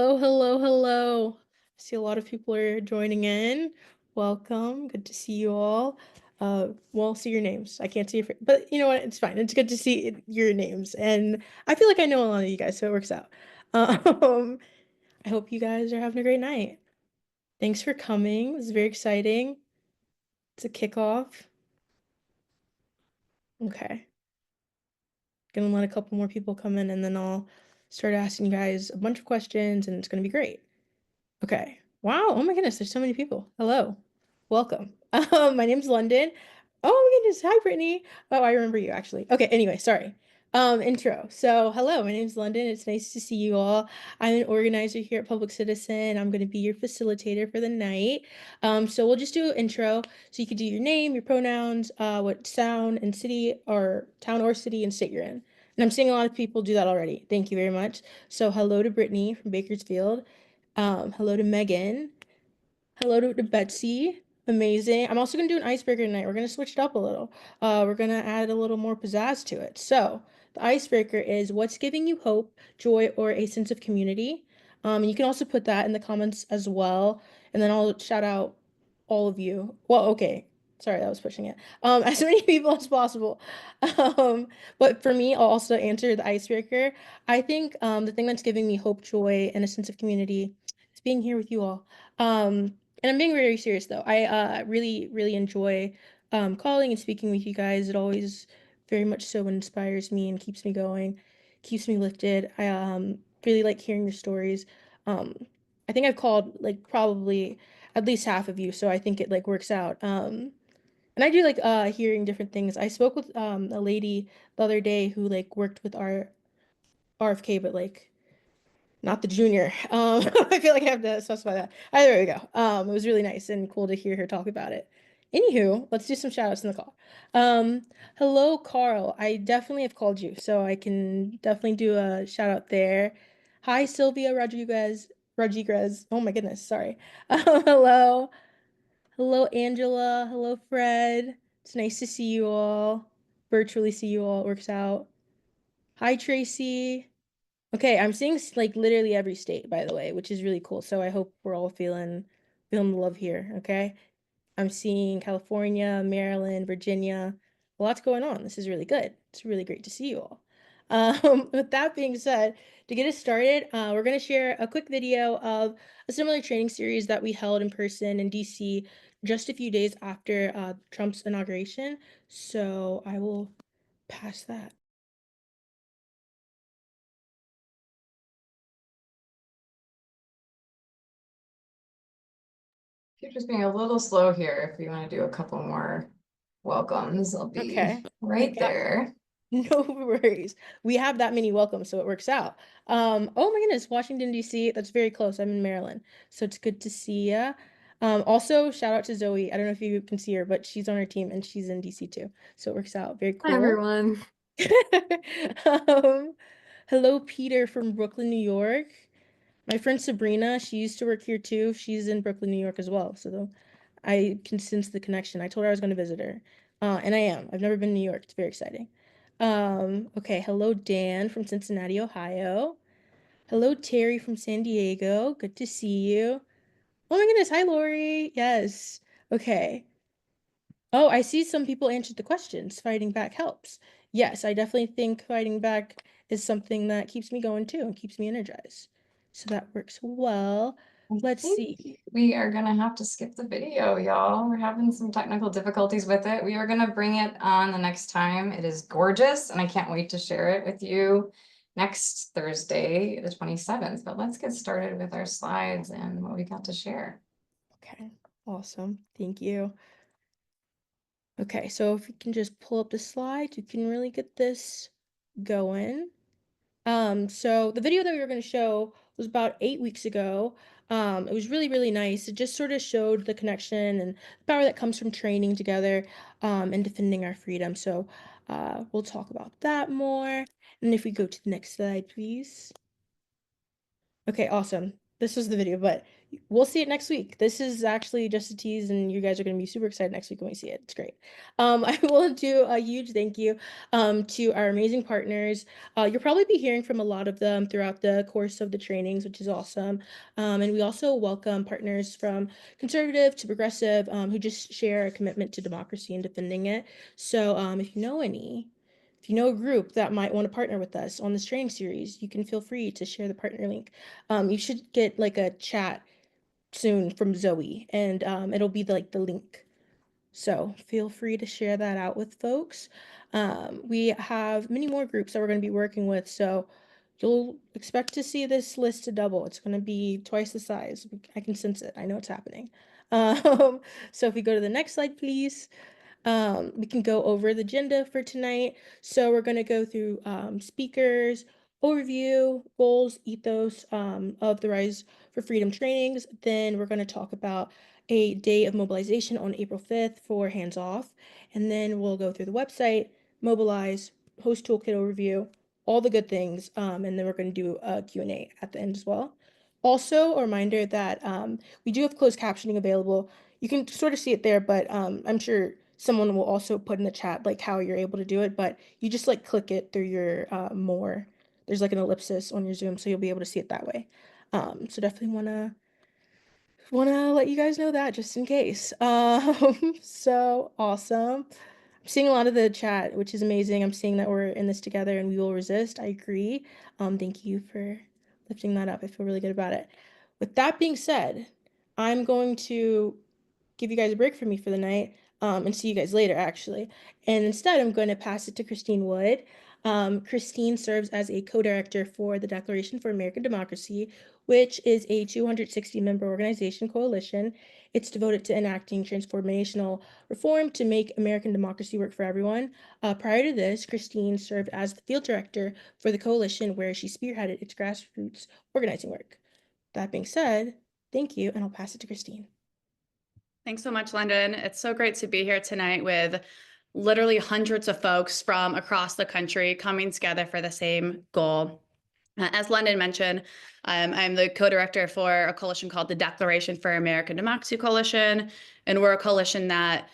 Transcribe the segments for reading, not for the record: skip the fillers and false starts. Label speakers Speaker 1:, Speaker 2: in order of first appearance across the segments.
Speaker 1: Hello, hello, hello. I see a lot of people are joining in. Welcome. Good to see you all. Well, see your names. I can't see your, but you know what? It's fine. It's good to see your names, and I feel like I know a lot of you guys, so it works out. Um, I hope you guys are having a great night. Thanks for coming. This is very exciting. It's a kickoff. Okay, gonna let a couple more people come in, and then I'll start asking you guys a bunch of questions, and it's gonna be great. Okay. Wow. Oh my goodness, there's so many people. Hello. Welcome. My name's London. Oh my goodness. Hi, Brittany. Oh, I remember you actually. Okay, anyway, sorry. Intro. So, hello, my name's London. It's nice to see you all. I'm an organizer here at Public Citizen. I'm going to be your facilitator for the night. So we'll just do an intro. So you could do your name, your pronouns, what town and city or town or city and state you're in. And I'm seeing a lot of people do that already. Thank you very much. So, hello to Brittany from Bakersfield. Hello to Megan. Hello to Betsy. Amazing. I'm also gonna do an icebreaker tonight. We're gonna switch it up a little. We're gonna add a little more pizzazz to it. So the icebreaker is what's giving you hope, joy, or a sense of community. And you can also put that in the comments as well. And then I'll shout out all of you. Well, okay. Sorry, that was pushing it. As many people as possible. Um, but for me, I'll also answer the icebreaker. I think the thing that's giving me hope, joy, and a sense of community is being here with you all. And I'm being very serious though. I really, really enjoy calling and speaking with you guys. It always very much so inspires me and keeps me going, keeps me lifted. I really like hearing your stories. Um, I think I've called like probably at least half of you, so I think it like works out. And I do like hearing different things. I spoke with a lady the other day who like worked with our RFK, but like not the junior. I feel like I have to specify that. There we go. It was really nice and cool to hear her talk about it. Anywho, let's do some shout outs in the call. Um, hello, Carl. I definitely have called you, so I can definitely do a shout out there. Hi, Sylvia Rodriguez. Rodriguez. Oh my goodness, sorry. Hello. Hello, Angela. Hello, Fred. It's nice to see you all. Virtually see you all. It works out. Hi, Tracy. Okay, I'm seeing like literally every state, by the way, which is really cool. So I hope we're all feeling the love here, okay? I'm seeing California, Maryland, Virginia. A lot's going on. This is really good. It's really great to see you all. With that being said, to get us started, we're going to share a quick video of a similar training series that we held in person in DC just a few days after Trump's inauguration. So I will pass that.
Speaker 2: You're just being a little slow here. If you want to do a couple more welcomes, I'll be
Speaker 1: Okay.
Speaker 2: right there.
Speaker 1: No worries. We have that many welcomes, so it works out. Oh my goodness, Washington, D.C. That's very close. I'm in Maryland, so it's good to see ya. Also, shout out to Zoe. I don't know if you can see her, but she's on our team and she's in DC too. So it works out. Very
Speaker 2: Hi,
Speaker 1: cool.
Speaker 2: everyone.
Speaker 1: Um, hello, Peter from Brooklyn, New York. My friend Sabrina, she used to work here too. She's in Brooklyn, New York as well. So I can sense the connection. I told her I was going to visit her. And I am. I've never been to New York. It's very exciting. Okay. Hello, Dan from Cincinnati, Ohio. Hello, Terry from San Diego. Good to see you. Oh my goodness. Hi, Lori. Yes. Okay. Oh, I see some people answered the questions. Fighting back helps. Yes, I definitely think fighting back is something that keeps me going too and keeps me energized. So that works well.
Speaker 2: I
Speaker 1: Let's
Speaker 2: think
Speaker 1: see.
Speaker 2: we are gonna have to skip the video, y'all. We're having some technical difficulties with it. We are gonna bring it on the next time. It is gorgeous, and I can't wait to share it with you next Thursday, the 27th. But let's get started with our slides and what we got to share.
Speaker 1: Okay, awesome. Thank you. Okay, so if you can just pull up the slides, you can really get this going. So the video that we were going to show was about 8 weeks ago. It was really, really nice. It just sort of showed the connection and the power that comes from training together, and defending our freedom. So, we'll talk about that more. And if we go to the next slide, please. Okay, awesome. this was the video, but we'll see it next week. This is actually just a tease, and you guys are going to be super excited next week when we see it. It's great. I will do a huge thank you to our amazing partners. You'll probably be hearing from a lot of them throughout the course of the trainings, which is awesome. And we also welcome partners from conservative to progressive who just share a commitment to democracy and defending it. So if you know any, if you know a group that might want to partner with us on this training series, you can feel free to share the partner link. You should get like a chat soon from Zoe, and it'll be like the link. So feel free to share that out with folks. We have many more groups that we're going to be working with, so you'll expect to see this list to double. It's going to be twice the size. I can sense it. I know it's happening. So if we go to the next slide, please. We can go over the agenda for tonight. So we're going to go through speakers, overview, goals, ethos of the Rise for Freedom trainings. Then we're going to talk about a day of mobilization on April 5th for hands off. And then we'll go through the website, mobilize, host toolkit overview, all the good things. And then we're going to do a Q&A at the end as well. Also, a reminder that we do have closed captioning available. You can sort of see it there, but I'm sure someone will also put in the chat like how you're able to do it, but you just like click it through your more. There's like an ellipsis on your Zoom, so you'll be able to see it that way. So definitely wanna let you guys know that just in case. So awesome. I'm seeing a lot of the chat, which is amazing. I'm seeing that we're in this together and we will resist. I agree. Thank you for lifting that up. I feel really good about it. With that being said, I'm going to give you guys a break from me for the night and see you guys later, actually. And instead, I'm going to pass it to Christine Wood. Christine serves as a co-director for the Declaration for American Democracy, which is a 260-member organization coalition. It's devoted to enacting transformational reform to make American democracy work for everyone. Prior to this, Christine served as the field director for the coalition, where she spearheaded its grassroots organizing work. That being said, thank you, and I'll pass it to Christine.
Speaker 3: Thanks so much, London. It's so great to be here tonight with literally hundreds of folks from across the country coming together for the same goal. As London mentioned, I'm the co-director for a coalition called the Declaration for American Democracy Coalition, and we're a coalition that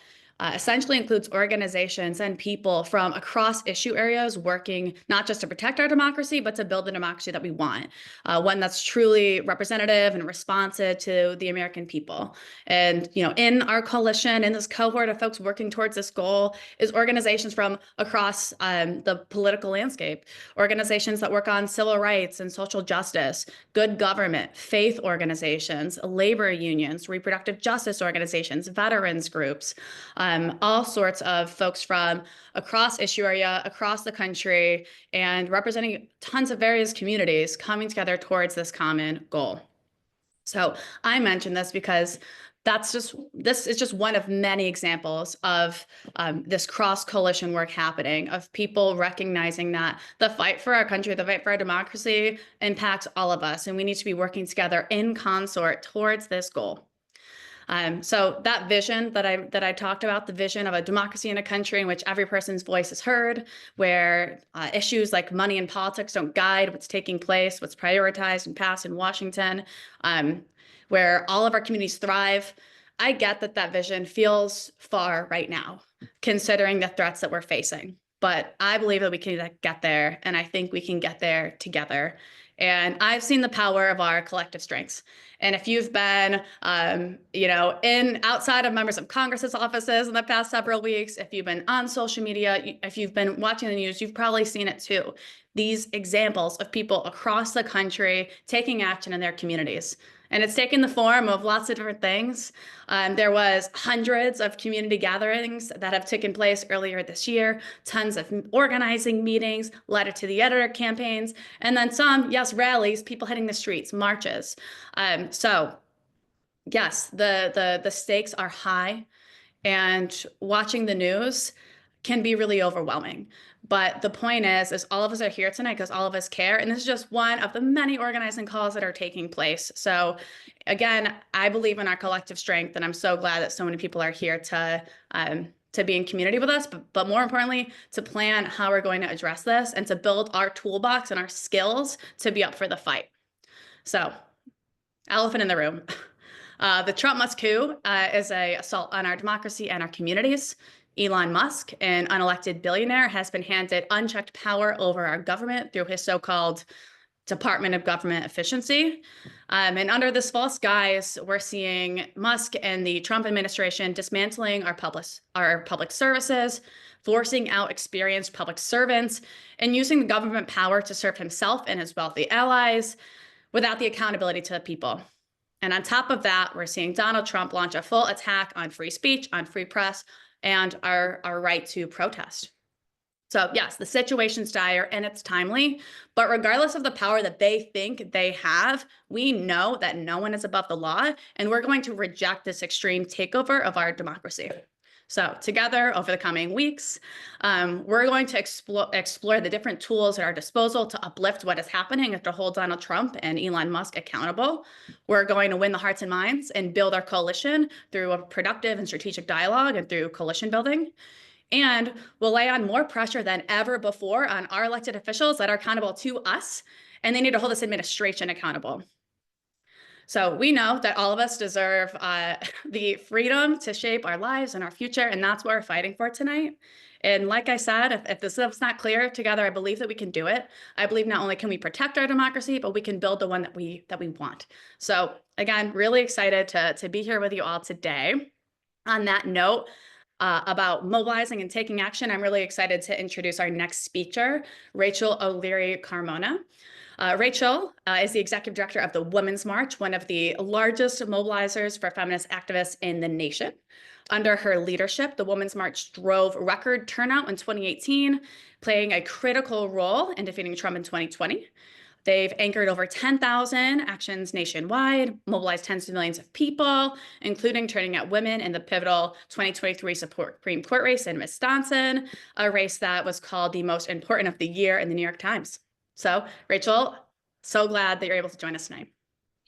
Speaker 3: essentially includes organizations and people from across issue areas working not just to protect our democracy, but to build the democracy that we want, one that's truly representative and responsive to the American people. And, you know, in our coalition, in this cohort of folks working towards this goal is organizations from across the political landscape, organizations that work on civil rights and social justice, good government, faith organizations, labor unions, reproductive justice organizations, veterans groups, all sorts of folks from across issue area, across the country, and representing tons of various communities coming together towards this common goal. So I mentioned this because this is just one of many examples of this cross coalition work happening, of people recognizing that the fight for our country, the fight for our democracy impacts all of us, and we need to be working together in consort towards this goal. So that vision that I talked about, the vision of a democracy in a country in which every person's voice is heard, where issues like money and politics don't guide what's taking place, what's prioritized and passed in Washington, where all of our communities thrive. I get that vision feels far right now, considering the threats that we're facing. But I believe that we can get there, and I think we can get there together. And I've seen the power of our collective strengths. And if you've been, you know, outside of members of Congress's offices in the past several weeks, if you've been on social media, if you've been watching the news, you've probably seen it too. These examples of people across the country taking action in their communities. And it's taken the form of lots of different things. There was hundreds of community gatherings that have taken place earlier this year, tons of organizing meetings, letter to the editor campaigns, and then some, yes, rallies, people hitting the streets, marches. So yes, the stakes are high, and watching the news can be really overwhelming. But the point is all of us are here tonight because all of us care. And this is just one of the many organizing calls that are taking place. So again, I believe in our collective strength, and I'm so glad that so many people are here to be in community with us, but more importantly, to plan how we're going to address this and to build our toolbox and our skills to be up for the fight. So elephant in the room. The Trump-Musk coup is an assault on our democracy and our communities. Elon Musk, an unelected billionaire, has been handed unchecked power over our government through his so-called Department of Government Efficiency. And under this false guise, we're seeing Musk and the Trump administration dismantling our public services, forcing out experienced public servants, and using the government power to serve himself and his wealthy allies without the accountability to the people. And on top of that, we're seeing Donald Trump launch a full attack on free speech, on free press, and our right to protest. So yes, the situation's dire and it's timely, but regardless of the power that they think they have, we know that no one is above the law, and we're going to reject this extreme takeover of our democracy. So together over the coming weeks, we're going to explore the different tools at our disposal to uplift what is happening and to hold Donald Trump and Elon Musk accountable. We're going to win the hearts and minds and build our coalition through a productive and strategic dialogue and through coalition building. And we'll lay on more pressure than ever before on our elected officials that are accountable to us, and they need to hold this administration accountable. So we know that all of us deserve the freedom to shape our lives and our future, and that's what we're fighting for tonight. And like I said, if this stuff's not clear together, I believe that we can do it. I believe not only can we protect our democracy, but we can build the one that we want. So again, really excited to be here with you all today. On that note, about mobilizing and taking action, I'm really excited to introduce our next speaker, Rachel O'Leary Carmona. Rachel is the executive director of the Women's March, one of the largest mobilizers for feminist activists in the nation. Under her leadership, the Women's March drove record turnout in 2018, playing a critical role in defeating Trump in 2020. They've anchored over 10,000 actions nationwide, mobilized tens of millions of people, including turning out women in the pivotal 2023 Supreme Court race in Wisconsin, a race that was called the most important of the year in the New York Times. So, Rachel, so glad that you're able to join us tonight.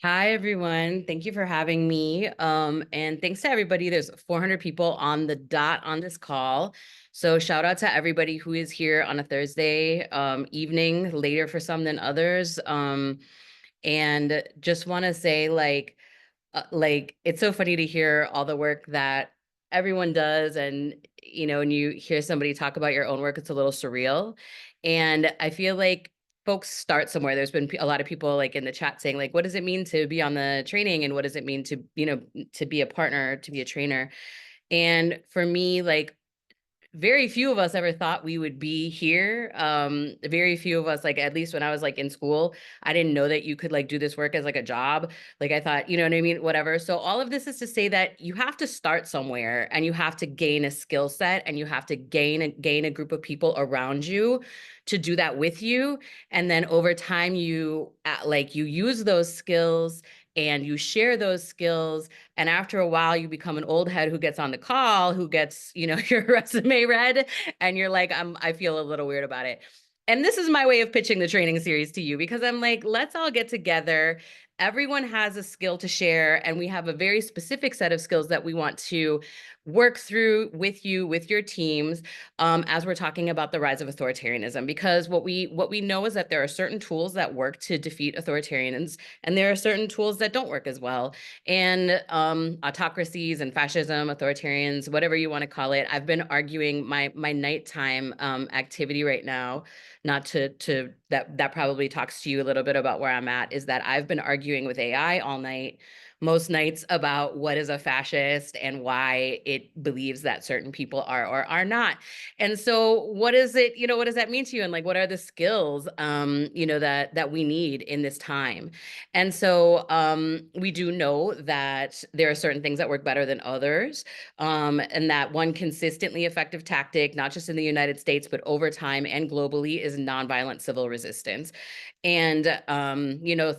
Speaker 4: Hi, everyone. Thank you for having me. And thanks to everybody. There's 400 people on the dot on this call. So shout out to everybody who is here on a Thursday evening, later for some than others. And just want to say, like, it's so funny to hear all the work that everyone does. And, when you hear somebody talk about your own work, it's a little surreal. And I feel like folks start somewhere. There's been a lot of people like in the chat saying like, what does it mean to be on the training? And what does it mean to, to be a partner, to be a trainer? And for me, like, very few of us ever thought we would be here. Very few of us, like, at least when I was like in school, I didn't know that you could like do this work as like a job. Like I thought, you know what I mean? Whatever. So all of this is to say that you have to start somewhere, and you have to gain a skill set, and you have to gain a group of people around you to do that with you. And then over time, you use those skills and you share those skills. And after a while, you become an old head who gets on the call, who gets, your resume read, and you're like, I feel a little weird about it. And this is my way of pitching the training series to you, because I'm like, let's all get together. Everyone has a skill to share, and we have a very specific set of skills that we want to work through with you, with your teams, as we're talking about the rise of authoritarianism. Because what we know is that there are certain tools that work to defeat authoritarians, and there are certain tools that don't work as well. And autocracies and fascism, authoritarians, whatever you want to call it. I've been arguing my nighttime activity right now, not to that probably talks to you a little bit about where I'm at, is that I've been arguing with AI all night, most nights, about what is a fascist and why it believes that certain people are or are not. And so what is it, what does that mean to you? And like, what are the skills, that we need in this time? And so we do know that there are certain things that work better than others. And that one consistently effective tactic, not just in the United States, but over time and globally, is nonviolent civil resistance. And,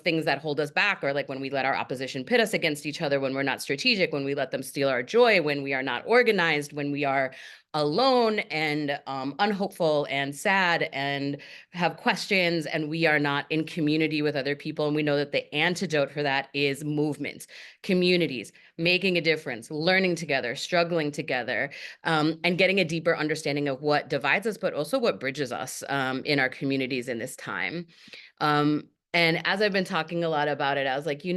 Speaker 4: things that hold us back are like when we let our opposition pit us against each other, when we're not strategic, when we let them steal our joy, when we are not organized, when we are alone and unhopeful and sad and have questions, and we are not in community with other people. And we know that the antidote for that is movements, communities, making a difference, learning together, struggling together, and getting a deeper understanding of what divides us, but also what bridges us in our communities in this time. And as I've been talking a lot about it, I was like, we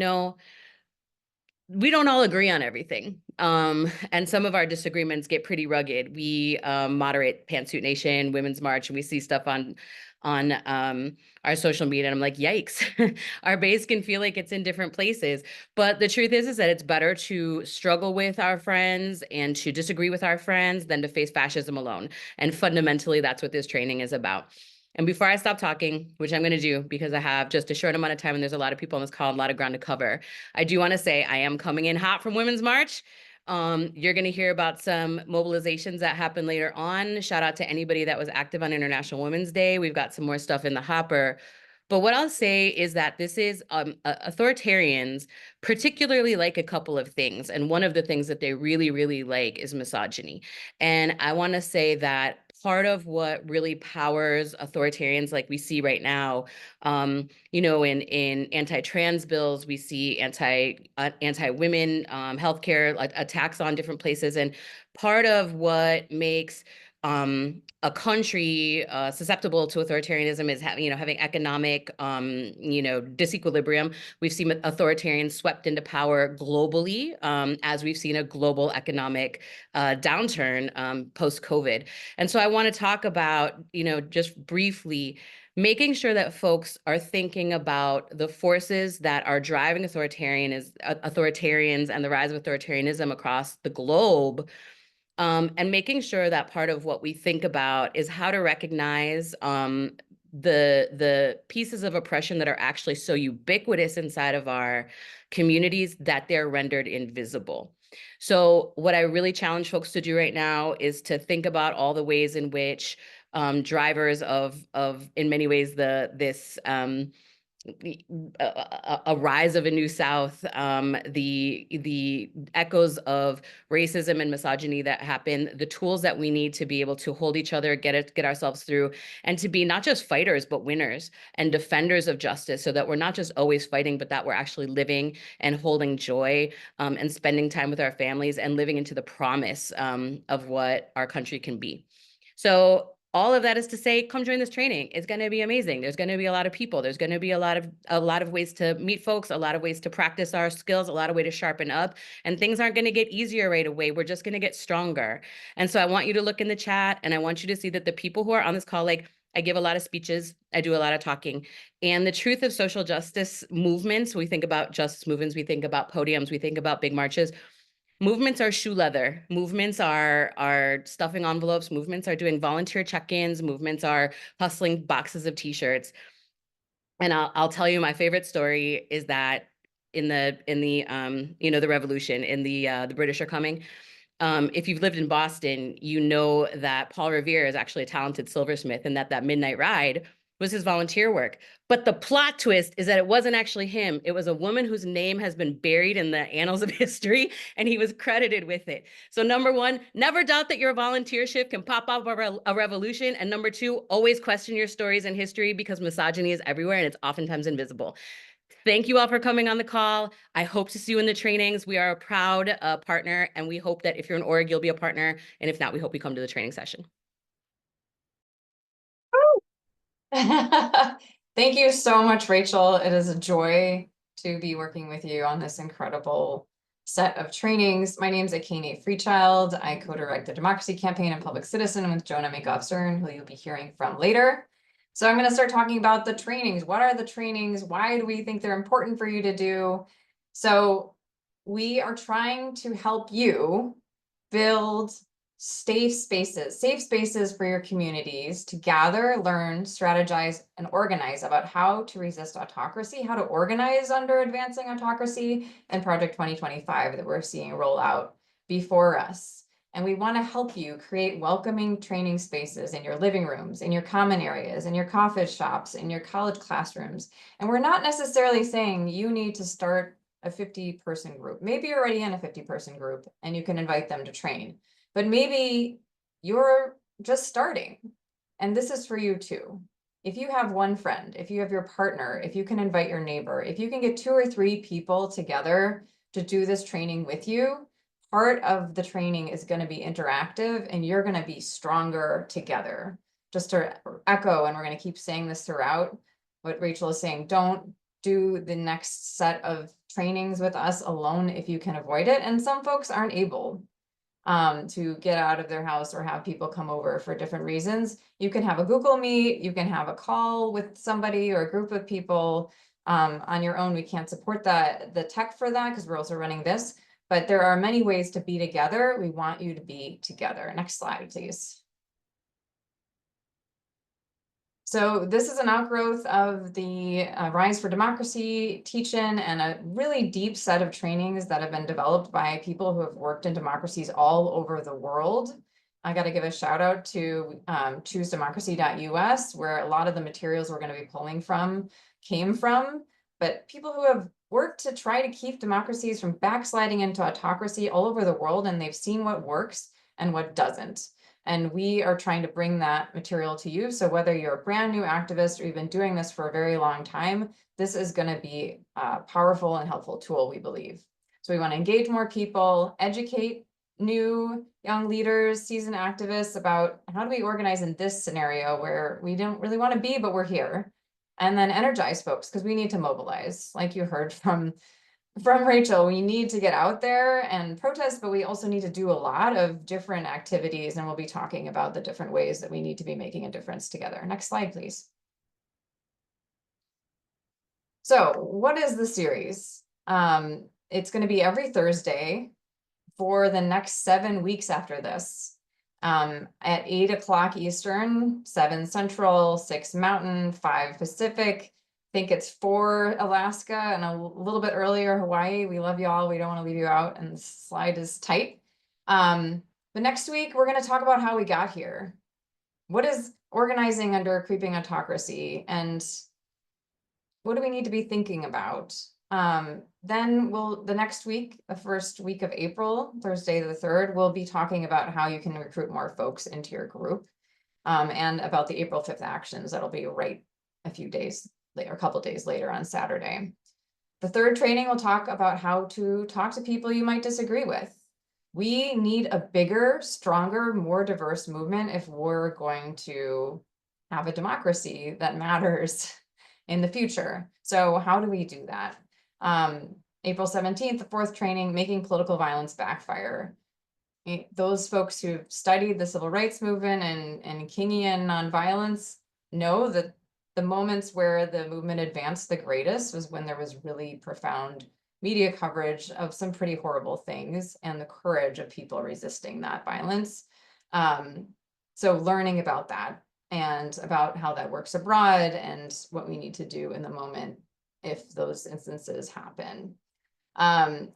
Speaker 4: don't all agree on everything. And some of our disagreements get pretty rugged. We moderate Pantsuit Nation, Women's March, and we see stuff on our social media. And I'm like, yikes, our base can feel like it's in different places. But the truth is that it's better to struggle with our friends and to disagree with our friends than to face fascism alone. And fundamentally, that's what this training is about. And before I stop talking, which I'm going to do because I have just a short amount of time and there's a lot of people on this call, and a lot of ground to cover, I do want to say I am coming in hot from Women's March. You're going to hear about some mobilizations that happen later on. Shout out to anybody that was active on International Women's Day. We've got some more stuff in the hopper. But what I'll say is that this is authoritarians particularly like a couple of things. And one of the things that they really, really like is misogyny. And I want to say that part of what really powers authoritarians like we see right now, in anti-trans bills, we see anti-women healthcare attacks on different places. And part of what makes a country susceptible to authoritarianism is having economic disequilibrium. We've seen authoritarians swept into power globally as we've seen a global economic downturn post-COVID. And so I want to talk about, just briefly, making sure that folks are thinking about the forces that are driving authoritarians and the rise of authoritarianism across the globe. And making sure that part of what we think about is how to recognize the pieces of oppression that are actually so ubiquitous inside of our communities that they're rendered invisible. So what I really challenge folks to do right now is to think about all the ways in which drivers of in many ways this a rise of a new South, the echoes of racism and misogyny that happen, the tools that we need to be able to hold each other, get ourselves through, and to be not just fighters, but winners and defenders of justice, so that we're not just always fighting, but that we're actually living and holding joy and spending time with our families and living into the promise of what our country can be. So all of that is to say, come join this training. It's going to be amazing. There's going to be a lot of people. There's going to be a lot of ways to meet folks, a lot of ways to practice our skills, a lot of ways to sharpen up, and things aren't going to get easier right away. We're just going to get stronger. And so I want you to look in the chat, and I want you to see that the people who are on this call, I give a lot of speeches, I do a lot of talking, and the truth of social justice movements, we think about justice movements, we think about podiums, we think about big marches. Movements are shoe leather. Movements are stuffing envelopes. Movements are doing volunteer check-ins. Movements are hustling boxes of t-shirts. And I'll tell you, my favorite story is that in the revolution, in the British are coming. If you've lived in Boston, you know that Paul Revere is actually a talented silversmith, and that midnight ride was his volunteer work. But the plot twist is that it wasn't actually him. It was a woman whose name has been buried in the annals of history, and he was credited with it. So number one, never doubt that your volunteership can pop up a revolution. And number two, always question your stories in history, because misogyny is everywhere and it's oftentimes invisible. Thank you all for coming on the call. I hope to see you in the trainings. We are a proud partner, and we hope that if you're in org, you'll be a partner. And if not, we hope you come to the training session.
Speaker 2: Thank you so much, Rachel. It is a joy to be working with you on this incredible set of trainings. My name is Akane Freechild. I co-direct the Democracy Campaign and Public Citizen with Jonah Makoff-Stern, who you'll be hearing from later. So I'm going to start talking about the trainings. What are the trainings? Why do we think they're important for you to do? So we are trying to help you build safe spaces for your communities to gather, learn, strategize, and organize about how to resist autocracy, how to organize under advancing autocracy, and Project 2025 that we're seeing roll out before us. And we want to help you create welcoming training spaces in your living rooms, in your common areas, in your coffee shops, in your college classrooms. And we're not necessarily saying you need to start a 50-person group. Maybe you're already in a 50-person group and you can invite them to train. But maybe you're just starting, and this is for you too. If you have one friend, if you have your partner, if you can invite your neighbor, if you can get 2 or 3 people together to do this training with you, part of the training is going to be interactive, and you're going to be stronger together. Just to echo, and we're going to keep saying this throughout, what Rachel is saying. Don't do the next set of trainings with us alone if you can avoid it. And some folks aren't able to get out of their house or have people come over for different reasons. You can have a Google Meet, you can have a call with somebody or a group of people on your own. We can't support the tech for that because we're also running this, but there are many ways to be together. We want you to be together. Next slide, please. So this is an outgrowth of the Rise for Democracy teach-in and a really deep set of trainings that have been developed by people who have worked in democracies all over the world. I got to give a shout out to choosedemocracy.us, where a lot of the materials we're going to be pulling from came from, but people who have worked to try to keep democracies from backsliding into autocracy all over the world, and they've seen what works and what doesn't. And we are trying to bring that material to you. So whether you're a brand new activist or you've been doing this for a very long time, this is going to be a powerful and helpful tool, we believe. So we want to engage more people, educate new young leaders, seasoned activists about how do we organize in this scenario where we don't really want to be, but we're here. And then energize folks because we need to mobilize, like you heard from Rachel. We need to get out there and protest, but we also need to do a lot of different activities, and we'll be talking about the different ways that we need to be making a difference together. Next slide, please. So what is the series? It's going to be every Thursday for the next 7 weeks after this, at 8 o'clock Eastern, 7 Central, 6 Mountain, 5 Pacific. Think it's 4 Alaska and a little bit earlier Hawaii. We love y'all. We don't want to leave you out, and the slide is tight. But next week, we're going to talk about how we got here. What is organizing under a creeping autocracy, and what do we need to be thinking about? Then the next week, the first week of April, Thursday the 3rd, we'll be talking about how you can recruit more folks into your group, and about the April 5th actions. That'll be right a few days later, a couple days later on Saturday. The 3rd training will talk about how to talk to people you might disagree with. We need a bigger, stronger, more diverse movement if we're going to have a democracy that matters in the future. So how do we do that? April 17th, the 4th training, Making Political Violence Backfire. Those folks who've studied the civil rights movement and Kingian nonviolence know that the moments where the movement advanced the greatest was when there was really profound media coverage of some pretty horrible things and the courage of people resisting that violence. So learning about that and about how that works abroad and what we need to do in the moment if those instances happen.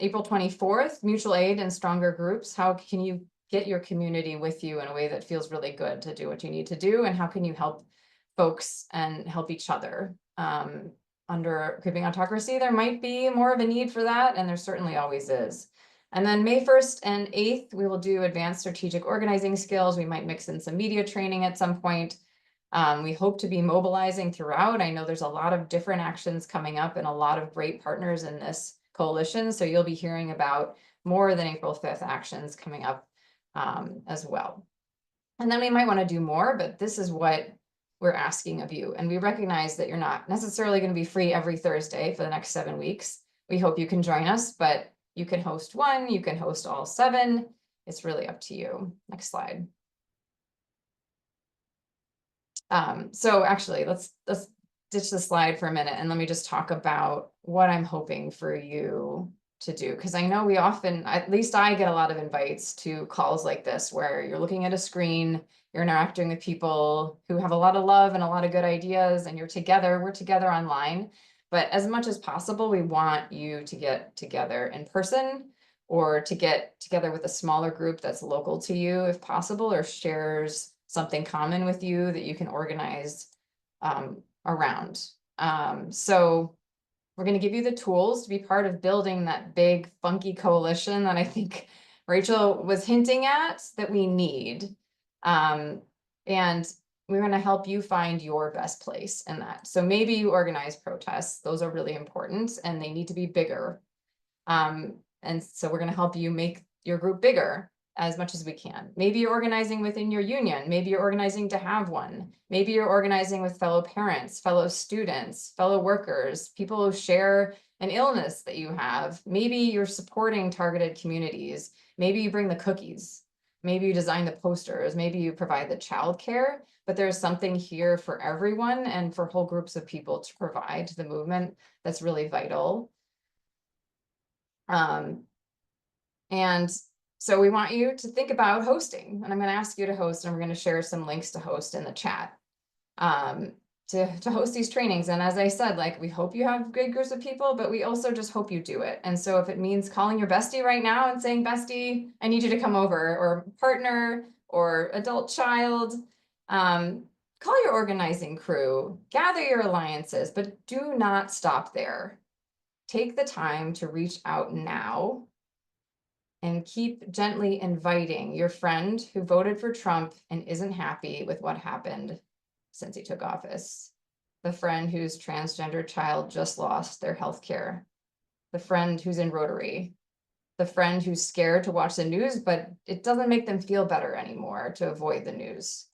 Speaker 2: April 24th, mutual aid and stronger groups. How can you get your community with you in a way that feels really good to do what you need to do? And how can you help folks and help each other? Under creeping autocracy, there might be more of a need for that, and there certainly always is. And then May 1st and 8th, we will do advanced strategic organizing skills. We might mix in some media training at some point. We hope to be mobilizing throughout. I know there's a lot of different actions coming up and a lot of great partners in this coalition. So you'll be hearing about more than April 5th actions coming up as well. And then we might want to do more, but this is what we're asking of you. And we recognize that you're not necessarily going to be free every Thursday for the next 7 weeks. We hope you can join us, but you can host one, you can host all 7. It's really up to you. Next slide. So actually, let's ditch the slide for a minute and let me just talk about what I'm hoping for you to do. Because I know we often, at least I get a lot of invites to calls like this where you're looking at a screen, you're interacting with people who have a lot of love and a lot of good ideas, and you're together, we're together online. But as much as possible, we want you to get together in person or to get together with a smaller group that's local to you if possible, or shares something common with you that you can organize around. So we're going to give you the tools to be part of building that big funky coalition that I think Rachel was hinting at that we need. And we're going to help you find your best place in that. So maybe you organize protests. Those are really important and they need to be bigger. And so we're going to help you make your group bigger. as much as we can. Maybe you're organizing within your union. Maybe you're organizing to have one. Maybe you're organizing with fellow parents, fellow students, fellow workers, people who share an illness that you have. Maybe you're supporting targeted communities. Maybe you bring the cookies. Maybe you design the posters. Maybe you provide the childcare. But there's something here for everyone and for whole groups of people to provide to the movement that's really vital. And so we want you to think about hosting, and I'm going to ask you to host, and we're going to share some links to host in the chat to host these trainings. And as I said, like, we hope you have good groups of people, but we also just hope you do it. And so if it means calling your bestie right now and saying, bestie, I need you to come over, or partner or adult child, call your organizing crew, gather your alliances, but do not stop there. Take the time to reach out now and keep gently inviting your friend who voted for Trump and isn't happy with what happened since he took office. The friend whose transgender child just lost their health care. The friend who's in Rotary. The friend who's scared to watch the news, but it doesn't make them feel better anymore to avoid the news.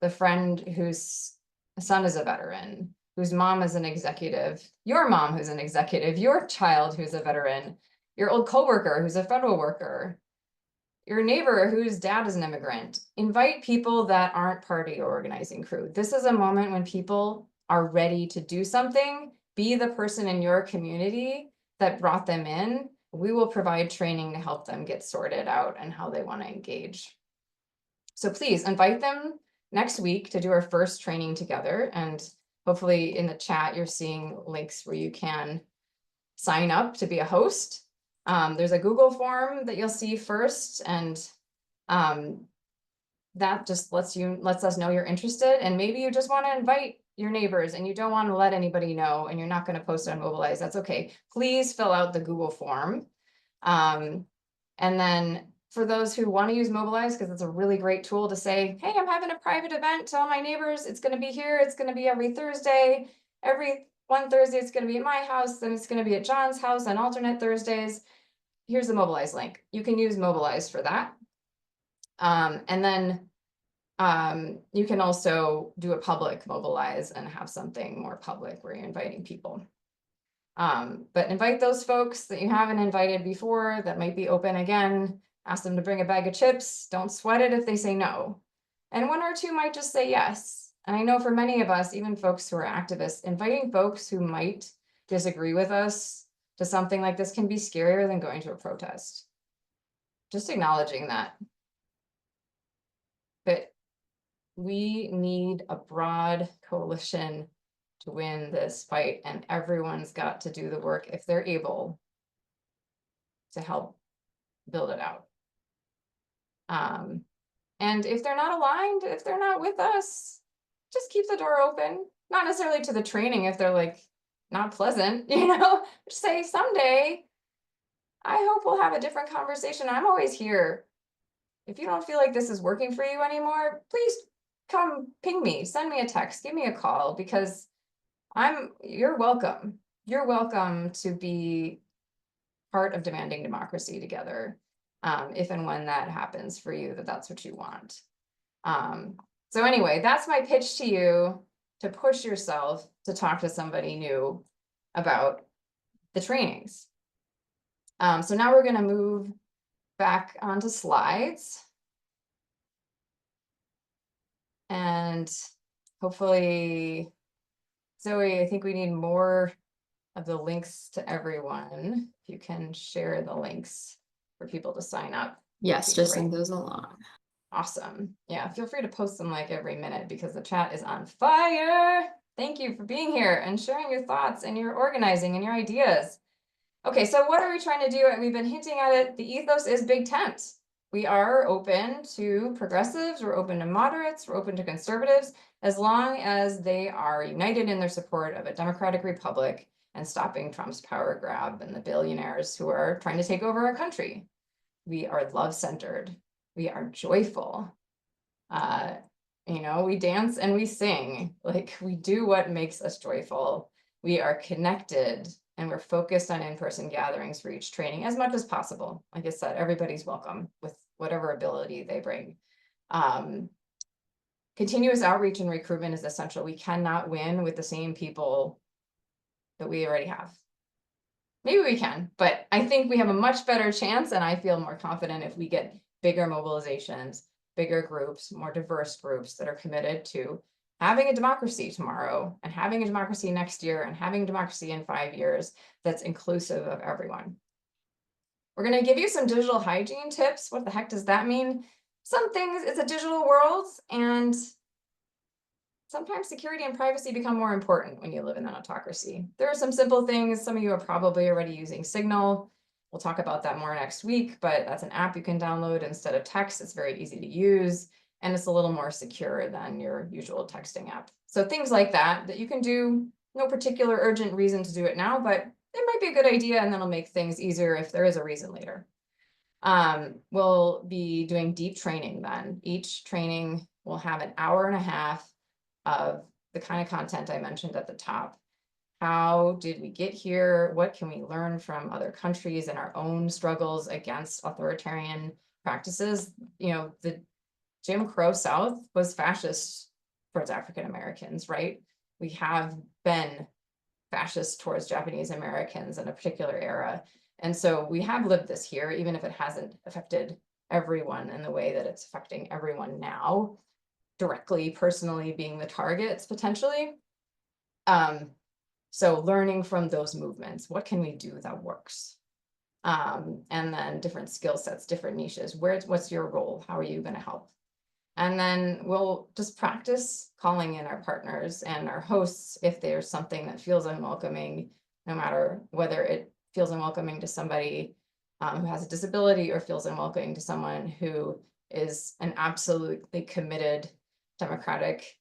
Speaker 2: The friend whose son is a veteran, whose mom is an executive, your mom who's an executive, your child who's a veteran, your old coworker who's a federal worker, your neighbor whose dad is an immigrant. Invite people that aren't part of your organizing crew. This is a moment when people are ready to do something. Be the person in your community that brought them in. We will provide training to help them get sorted out and how they want to engage. So please invite them next week to do our first training together. And hopefully in the chat, you're seeing links where you can sign up to be a host. There's a Google form that you'll see first, and that just lets us know you're interested. And maybe you just want to invite your neighbors and you don't want to let anybody know, and you're not going to post on Mobilize. That's okay. Please fill out the Google form. And then for those who want to use Mobilize, because it's a really great tool to say, hey, I'm having a private event to all my neighbors. It's going to be here. It's going to be every Thursday. Every one Thursday, it's going to be at my house. Then it's going to be at John's house on alternate Thursdays. Here's the Mobilize link. You can use Mobilize for that. And then you can also do a public Mobilize and have something more public where you're inviting people. But invite those folks that you haven't invited before that might be open again. Ask them to bring a bag of chips. Don't sweat it if they say no. And one or two might just say yes. And I know for many of us, even folks who are activists, inviting folks who might disagree with us to something like this can be scarier than going to a protest. Just acknowledging that. But we need a broad coalition to win this fight, and everyone's got to do the work if they're able to help build it out. And if they're not aligned, if they're not with us, just keep the door open. Not necessarily to the training if they're like not pleasant, you know, just say someday, I hope we'll have a different conversation. I'm always here. If you don't feel like this is working for you anymore, please come ping me, send me a text, give me a call, because you're welcome. You're welcome to be part of demanding democracy together. If and when that happens for you, that's what you want. So anyway, that's my pitch to you, to push yourself to talk to somebody new about the trainings. So now we're going to move back onto slides. And hopefully, Zoe, I think we need more of the links to everyone. If you can share the links for people to sign up.
Speaker 5: Yes, just send those along.
Speaker 2: Awesome. Yeah, feel free to post them like every minute because the chat is on fire. Thank you for being here and sharing your thoughts and your organizing and your ideas. Okay, so what are we trying to do? And we've been hinting at it. The ethos is Big Tent. We are open to progressives, we're open to moderates, we're open to conservatives, as long as they are united in their support of a democratic republic and stopping Trump's power grab and the billionaires who are trying to take over our country. We are love-centered. We are joyful. You know, we dance and we sing. Like, we do what makes us joyful. We are connected and we're focused on in-person gatherings for each training as much as possible. Like I said, everybody's welcome with whatever ability they bring. Continuous outreach and recruitment is essential. We cannot win with the same people that we already have. Maybe we can, but I think we have a much better chance, and I feel more confident if we get bigger mobilizations, bigger groups, more diverse groups that are committed to having a democracy tomorrow and having a democracy next year and having democracy in 5 years that's inclusive of everyone. We're going to give you some digital hygiene tips. What the heck does that mean? Some things, it's a digital world, and sometimes security and privacy become more important when you live in an autocracy. There are some simple things. Some of you are probably already using Signal. We'll talk about that more next week, but that's an app you can download instead of text. It's very easy to use, and it's a little more secure than your usual texting app. So things like that you can do. No particular urgent reason to do it now, but it might be a good idea, and then it'll make things easier if there is a reason later. We'll be doing deep training then. Each training will have an hour and a half of the kind of content I mentioned at the top. How did we get here? What can we learn from other countries and our own struggles against authoritarian practices? You know, the Jim Crow South was fascist towards African Americans, right? We have been fascist towards Japanese Americans in a particular era. And so we have lived this here, even if it hasn't affected everyone in the way that it's affecting everyone now, directly, personally being the targets potentially. So learning from those movements, what can we do that works? And then different skill sets, different niches. What's your role? How are you going to help? And then we'll just practice calling in our partners and our hosts if there's something that feels unwelcoming, no matter whether it feels unwelcoming to somebody who has a disability or feels unwelcoming to someone who is an absolutely committed democratic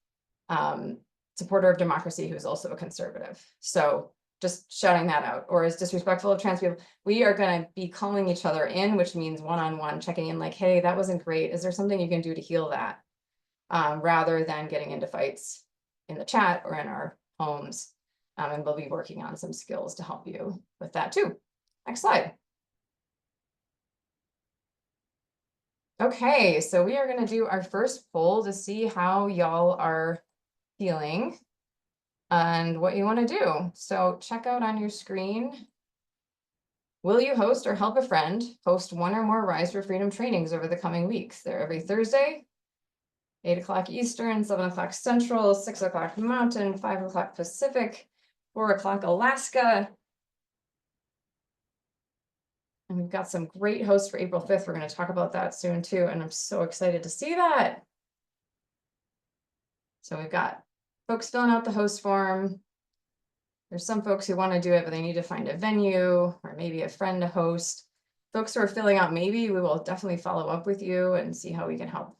Speaker 2: supporter of democracy who's also a conservative. So just shouting that out, or is disrespectful of trans people. We are going to be calling each other in, which means one-on-one checking in like, hey, that wasn't great. Is there something you can do to heal that? Rather than getting into fights in the chat or in our homes. And we'll be working on some skills to help you with that too. Next slide. Okay, so we are going to do our first poll to see how y'all are feeling and what you want to do. So check out on your screen. Will you host or help a friend host one or more Rise for Freedom trainings over the coming weeks? They're every Thursday, 8 o'clock Eastern, 7 o'clock Central, 6 o'clock Mountain, 5 o'clock Pacific, 4 o'clock Alaska. And we've got some great hosts for April 5th. We're going to talk about that soon too. And I'm so excited to see that. So we've got folks filling out the host form. There's some folks who want to do it, but they need to find a venue or maybe a friend to host. Folks who are filling out, maybe we will definitely follow up with you and see how we can help.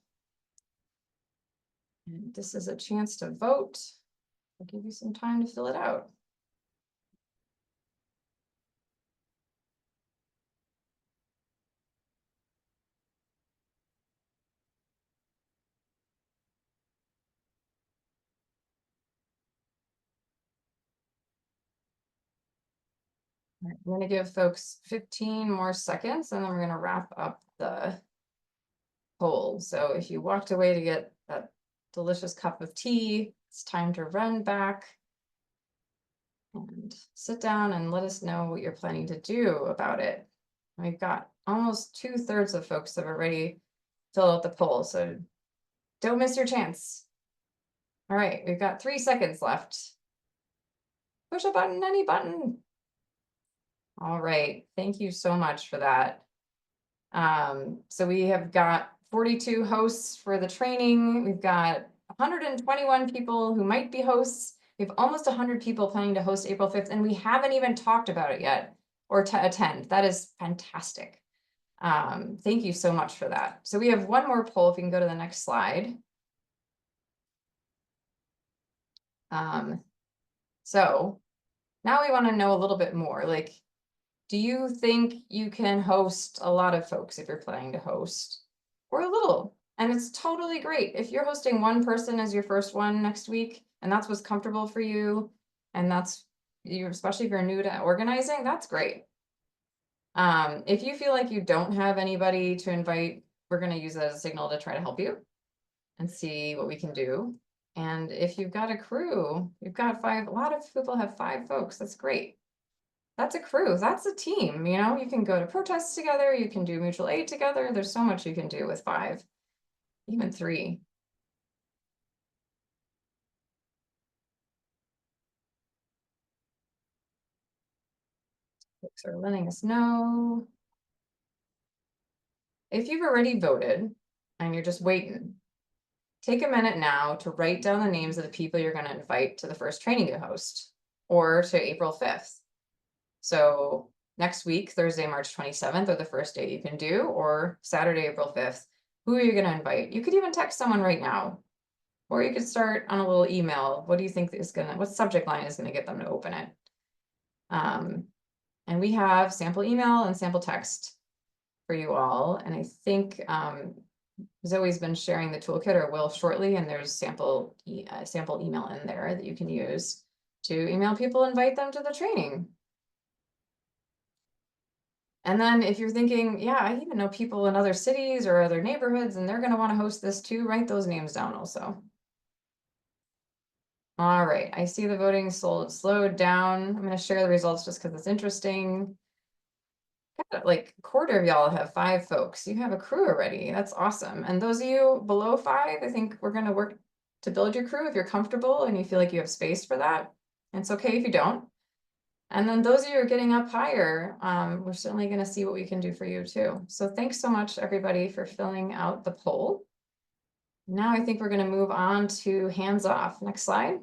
Speaker 2: And this is a chance to vote. I'll give you some time to fill it out. All right, I'm going to give folks 15 more seconds and then we're going to wrap up the poll. So if you walked away to get that delicious cup of tea, it's time to run back and sit down and let us know what you're planning to do about it. We've got almost 2/3 of folks that have already filled out the poll, so don't miss your chance. All right, we've got 3 seconds left. Push a button, any button. All right, thank you so much for that. So we have got 42 hosts for the training. We've got 121 people who might be hosts. We have almost 100 people planning to host April 5th, and we haven't even talked about it yet or to attend. That is fantastic. Thank you so much for that. So we have one more poll. If you can go to the next slide. So now we want to know a little bit more. Like, do you think you can host a lot of folks if you're planning to host, or a little? And it's totally great if you're hosting one person as your first one next week, and that's what's comfortable for you, and that's you, especially if you're new to organizing, that's great. If you feel like you don't have anybody to invite we're gonna use it as a signal to try to help you and see what we can do. And if you've got a crew, you've got five, a lot of people have 5 folks, that's great. That's a crew, that's a team, you know, you can go to protests together, you can do mutual aid together, there's so much you can do with 5, even 3. Folks are letting us know. If you've already voted and you're just waiting, take a minute now to write down the names of the people you're gonna invite to the first training you host, or to April 5th. So next week, Thursday, March 27th, or the first day you can do, or Saturday, April 5th, who are you gonna invite? You could even text someone right now. Or you could start on a little email. What do you think is gonna, what subject line is gonna get them to open it? And we have sample email and sample text for you all. And I think Zoe's been sharing the toolkit, or will shortly, and there's sample email in there that you can use to email people, invite them to the training. And then if you're thinking, yeah, I even know people in other cities or other neighborhoods, and they're gonna wanna host this too, write those names down also. All right, I see the voting slowed down. I'm gonna share the results just because it's interesting. Got like a quarter of y'all have 5 folks. You have a crew already. That's awesome. And those of you below 5, I think we're gonna work to build your crew if you're comfortable and you feel like you have space for that. And it's okay if you don't. And then those of you who are getting up higher, we're certainly gonna see what we can do for you too. So thanks so much, everybody, for filling out the poll. Now I think we're gonna move on to hands off. Next slide.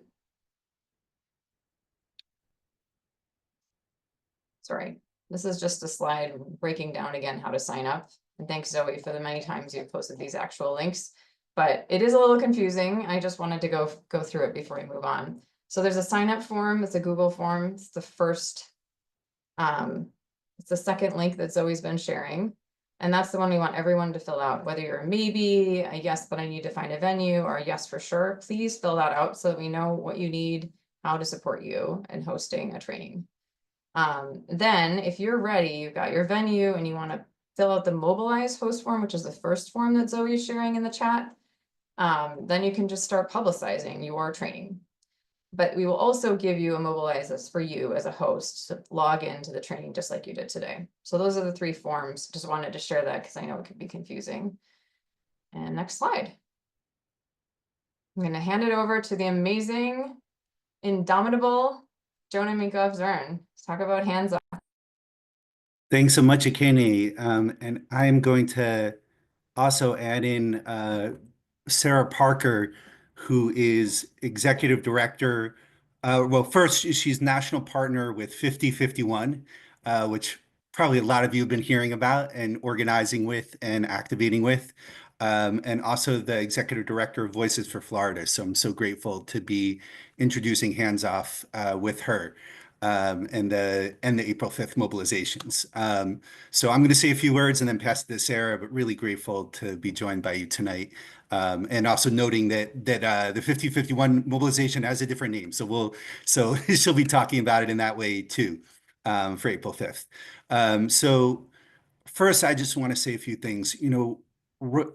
Speaker 2: Sorry, this is just a slide breaking down again how to sign up. And thanks, Zoe, for the many times you've posted these actual links. But it is a little confusing. I just wanted to go through it before we move on. So there's a sign up form. It's a Google form. It's the first, it's the second link that Zoe's been sharing. And that's the one we want everyone to fill out, whether you're a maybe, a yes, but I need to find a venue, or a yes for sure. Please fill that out so that we know what you need, how to support you in hosting a training. Then if you're ready, you've got your venue and you want to fill out the mobilize host form, which is the first form that Zoe is sharing in the chat. Then you can just start publicizing your training. But we will also give you a mobilize that's for you as a host to log into the training just like you did today. So those are the 3 forms. Just wanted to share that because I know it could be confusing. And next slide. I'm going to hand it over to the amazing, indomitable Jonah Minkoff-Zern. Let's talk about hands off.
Speaker 6: Thanks so much, Akene. And I am going to also add in Sarah Parker, who is executive director. Well, first, she's national partner with 5051, which probably a lot of you have been hearing about and organizing with and activating with. And also the executive director of Voices for Florida. So I'm so grateful to be introducing Hands Off with her. And the April 5th mobilizations. So I'm going to say a few words and then pass it to Sarah, but really grateful to be joined by you tonight. And also noting that the 5051 mobilization has a different name. So she'll be talking about it in that way too, for April 5th. So first, I just want to say a few things. You know,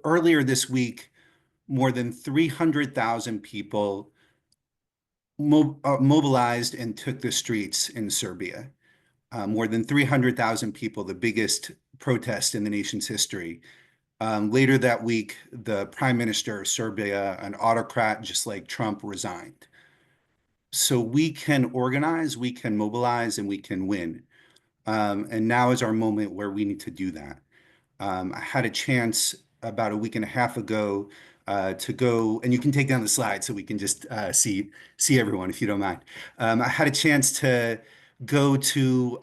Speaker 6: earlier this week, more than 300,000 people mobilized and took the streets in Serbia. More than 300,000 people, the biggest protest in the nation's history. Later that week, the prime minister of Serbia, an autocrat just like Trump, resigned. So we can organize, we can mobilize, and we can win. And now is our moment where we need to do that. I had a chance about a week and a half ago to go, and you can take down the slide so we can just see everyone if you don't mind. I had a chance to go to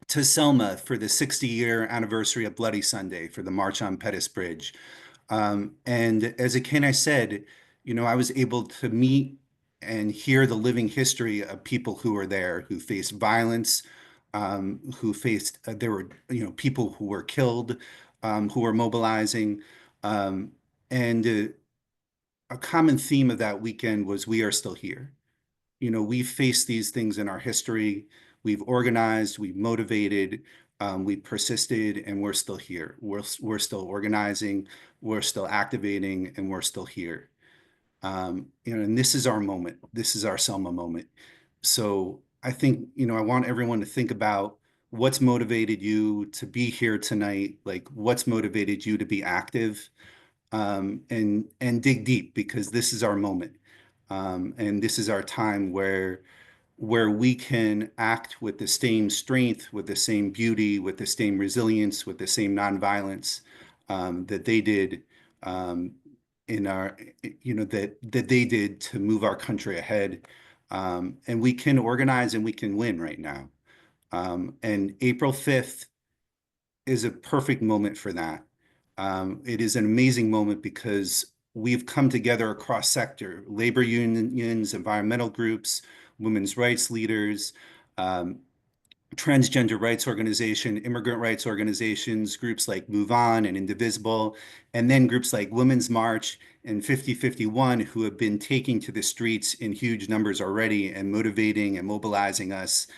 Speaker 6: Selma for the 60-year anniversary of Bloody Sunday, for the March on Pettus Bridge. And as Akene said, you know, I was able to meet and hear the living history of people who were there, who faced violence, who faced, there were, you know, people who were killed, who were mobilizing. And a common theme of that weekend was we are still here. You know, we've faced these things in our history. We've organized, we've motivated, We persisted, and we're still here. We're still organizing, we're still activating, and we're still here. And this is our moment. This is our Selma moment. So I think, I want everyone to think about what's motivated you to be here tonight, like what's motivated you to be active, and dig deep, because this is our moment. And this is our time where we can act with the same strength, with the same beauty, with the same resilience, with the same nonviolence, that they did, in our, that they did to move our country ahead. And we can organize and we can win right now. And April 5th is a perfect moment for that. It is an amazing moment because we've come together across sector, labor unions, environmental groups, women's rights leaders, transgender rights organization, immigrant rights organizations, groups like Move On and Indivisible, and then groups like Women's March and 5051, who have been taking to the streets in huge numbers already and motivating and mobilizing us,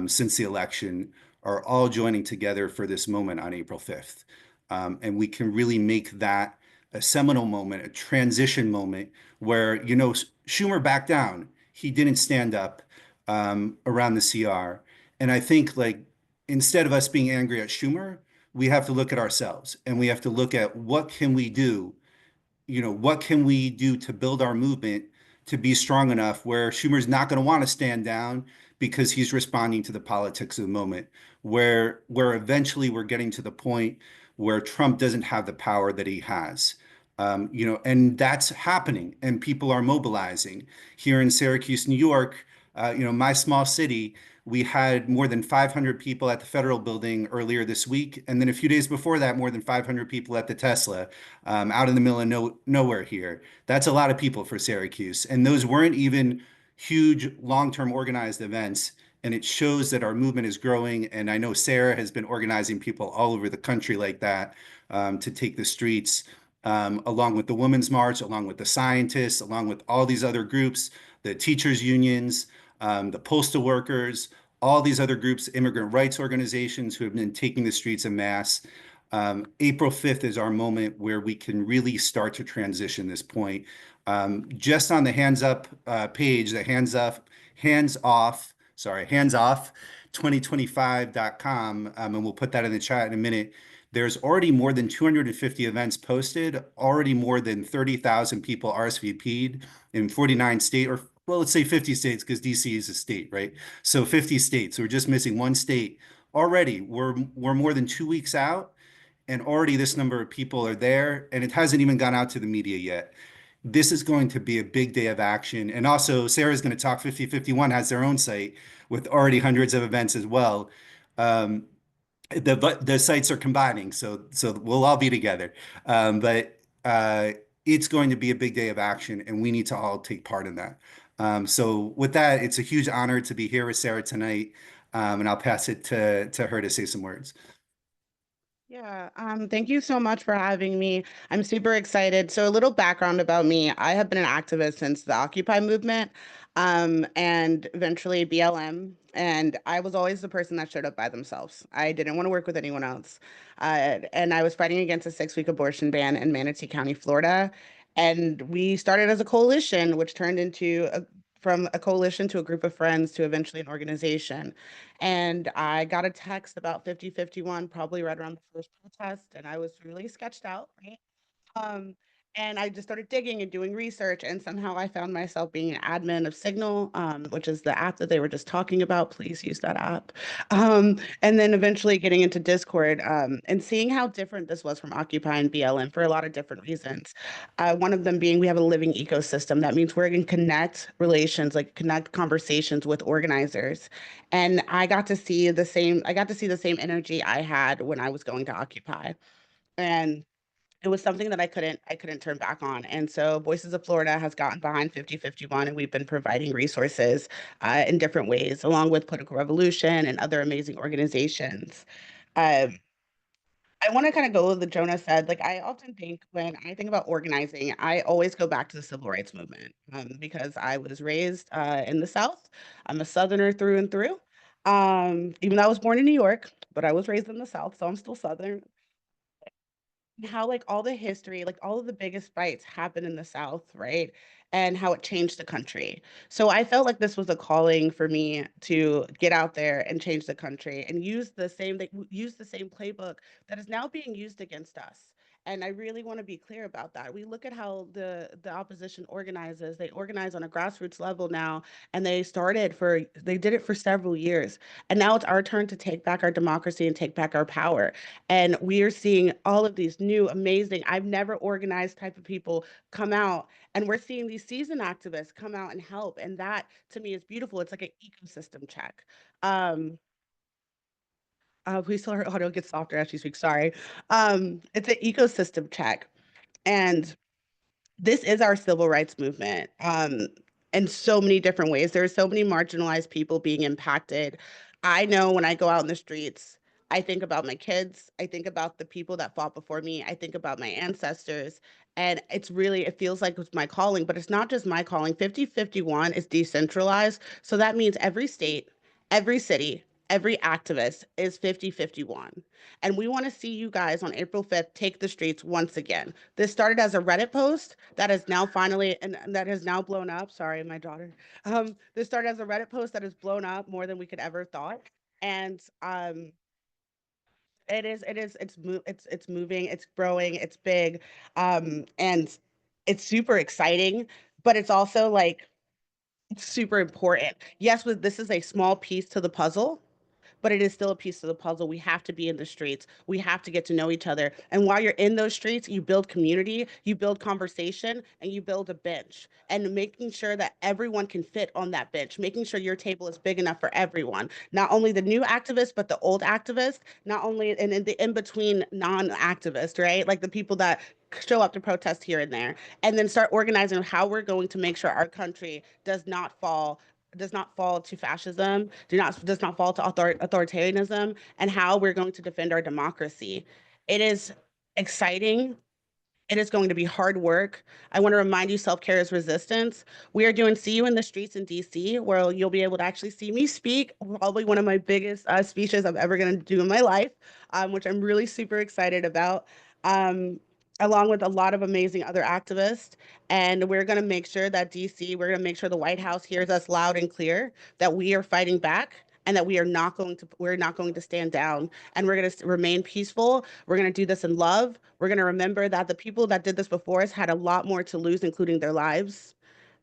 Speaker 6: since the election, are all joining together for this moment on April 5th. And we can really make that a seminal moment, a transition moment where, Schumer backed down. He didn't stand up, around the CR. And I think, like, instead of us being angry at Schumer, we have to look at ourselves, and we have to look at what can we do, what can we do to build our movement to be strong enough where Schumer's not going to want to stand down because he's responding to the politics of the moment, where eventually we're getting to the point where Trump doesn't have the power that he has. And that's happening, and people are mobilizing. Here in Syracuse, New York, my small city, we had more than 500 people at the Federal Building earlier this week. And then a few days before that, more than 500 people at the Tesla, out in the middle of nowhere here. That's a lot of people for Syracuse. And those weren't even huge long-term organized events. And it shows that our movement is growing. And I know Sarah has been organizing people all over the country like that, to take the streets, along with the Women's March, along with the scientists, along with all these other groups, the teachers' unions, the postal workers, all these other groups, immigrant rights organizations who have been taking the streets en masse. April 5th is our moment where we can really start to transition this point. Just on the Hands Up page, the Hands Off 2025.com, and we'll put that in the chat in a minute. There's already more than 250 events posted, already more than 30,000 people RSVP'd in 49 states, or well, let's say 50 states, because DC is a state, right? So 50 states. We're just missing one state. Already, we're more than 2 weeks out, and already this number of people are there, and it hasn't even gone out to the media yet. This is going to be a big day of action. And also, Sarah's going to talk. 5051 has their own site with already hundreds of events as well. The sites are combining, so we'll all be together. But it's going to be a big day of action, and we need to all take part in that. So with that, it's a huge honor to be here with Sarah tonight, and I'll pass it to her to say some words.
Speaker 7: Yeah, thank you so much for having me. I'm super excited. So a little background about me. I have been an activist since the Occupy movement, and eventually BLM. And I was always the person that showed up by themselves. I didn't want to work with anyone else. And I was fighting against a 6-week abortion ban in Manatee County, Florida. And we started as a coalition, which turned into from a coalition to a group of friends to eventually an organization. And I got a text about 5051, probably right around the first protest, and I was really sketched out, right? Um, and I just started digging and doing research, and somehow I found myself being an admin of Signal, which is the app that they were just talking about. Please use that app. And then eventually getting into Discord, and seeing how different this was from Occupy and BLM for a lot of different reasons. One of them being we have a living ecosystem. That means we're going to connect relations, like connect conversations with organizers. And I got to see the same energy I had when I was going to Occupy. And it was something that I couldn't turn back on. And so Voices of Florida has gotten behind 5051, and we've been providing resources in different ways, along with Political Revolution and other amazing organizations. Um, I want to kind of go with what Jonah said. Like, I often think when I think about organizing, I always go back to the civil rights movement, because I was raised in the South. I'm a Southerner through and through. Even though I was born in New York, but I was raised in the South, so I'm still Southern. And how like all the history, like all of the biggest fights happened in the South, right? And how it changed the country. So I felt like this was a calling for me to get out there and change the country and use the same playbook that is now being used against us. And I really want to be clear about that. We look at how the opposition organizes. They organize on a grassroots level now, and they did it for several years. And now it's our turn to take back our democracy and take back our power. And we are seeing all of these new, amazing, I've never organized type of people come out. And we're seeing these seasoned activists come out and help. And that to me is beautiful. It's like an ecosystem check. Please tell her audio gets softer as she speaks. Sorry. It's an ecosystem check. And this is our civil rights movement in so many different ways. There are so many marginalized people being impacted. I know when I go out in the streets, I think about my kids. I think about the people that fought before me. I think about my ancestors. And it feels like it's my calling, but it's not just my calling. 5051 is decentralized. So that means every state, every city, every activist is 5051. And we want to see you guys on April 5th take the streets once again. This started as a Reddit post that is now finally and that has now blown up. Sorry, my daughter. This started as a Reddit post that has blown up more than we could ever thought. And it's moving, it's growing, it's big, and it's super exciting, but it's also like it's super important. Yes, this is a small piece to the puzzle, but it is still a piece of the puzzle. We have to be in the streets. We have to get to know each other. And while you're in those streets, you build community, you build conversation, and you build a bench. And making sure that everyone can fit on that bench, making sure your table is big enough for everyone. Not only the new activists, but the old activists, not only and in the in-between non-activists, right? Like the people that show up to protest here and there, and then start organizing how we're going to make sure our country does not fall to fascism, does not fall to authoritarianism, and how we're going to defend our democracy. It is exciting. It is going to be hard work. I want to remind you, self-care is resistance. We are doing See You in the Streets in DC, where you'll be able to actually see me speak, probably one of my biggest speeches I'm ever going to do in my life, which I'm really super excited about. Um, Along with a lot of amazing other activists. And we're going to make sure that we're going to make sure the White House hears us loud and clear that we are fighting back and that we're not going to stand down, and we're going to remain peaceful. We're going to do this in love. We're going to remember that the people that did this before us had a lot more to lose, including their lives.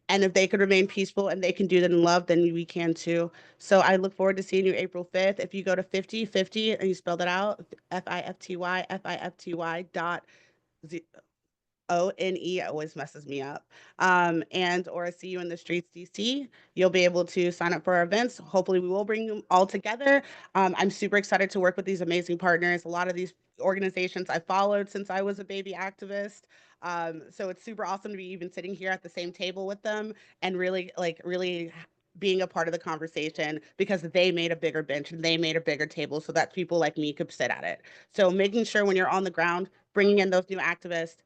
Speaker 7: And if they could remain peaceful and they can do that in love, then we can too. So I look forward to seeing you April 5th. If you go to 5050 and you spell that out, FIFTY dot ONE, it always messes me up. And or See You in the Streets DC. You'll be able to sign up for our events. Hopefully, we will bring them all together. I'm super excited to work with these amazing partners. A lot of these organizations I followed since I was a baby activist. So it's super awesome to be even sitting here at the same table with them and really being a part of the conversation because they made a bigger bench and they made a bigger table so that people like me could sit at it. So making sure when you're on the ground, bringing in those new activists,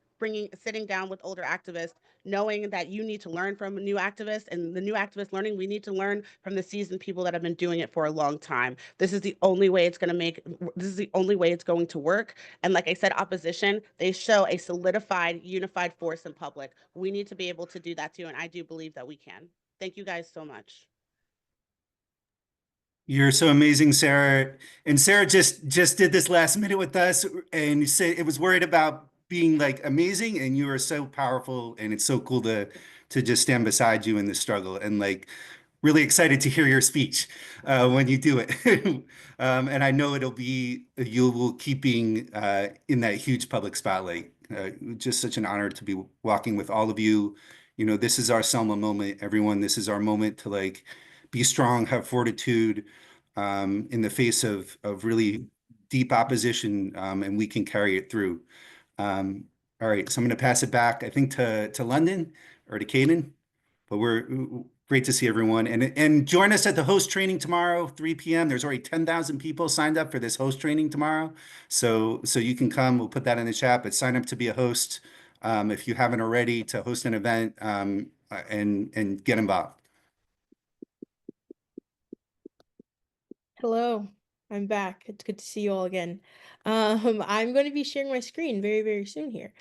Speaker 7: sitting down with older activists, knowing that you need to learn from a new activist, and the new activists learning, we need to learn from the seasoned people that have been doing it for a long time. This is the only way it's going to work. And like I said, opposition, they show a solidified, unified force in public. We need to be able to do that too. And I do believe that we can. Thank you guys so much.
Speaker 6: You're so amazing, Sarah. And Sarah just did this last minute with us, and you said it was worried about being like amazing, and you are so powerful, and it's so cool to just stand beside you in this struggle, and like really excited to hear your speech when you do it. And I know you will keep being in that huge public spotlight. Just such an honor to be walking with all of you. You know, this is our Selma moment, everyone. This is our moment to like be strong, have fortitude in the face of really deep opposition, and we can carry it through. All right, so I'm going to pass it back, I think, to London or to Kaden. But we're great to see everyone, and join us at the host training tomorrow, 3 p.m. There's already 10,000 people signed up for this host training tomorrow, so you can come. We'll put that in the chat, but sign up to be a host if you haven't already, to host an event and get involved.
Speaker 1: Hello, I'm back. It's good to see you all again. I'm going to be sharing my screen very, very soon here.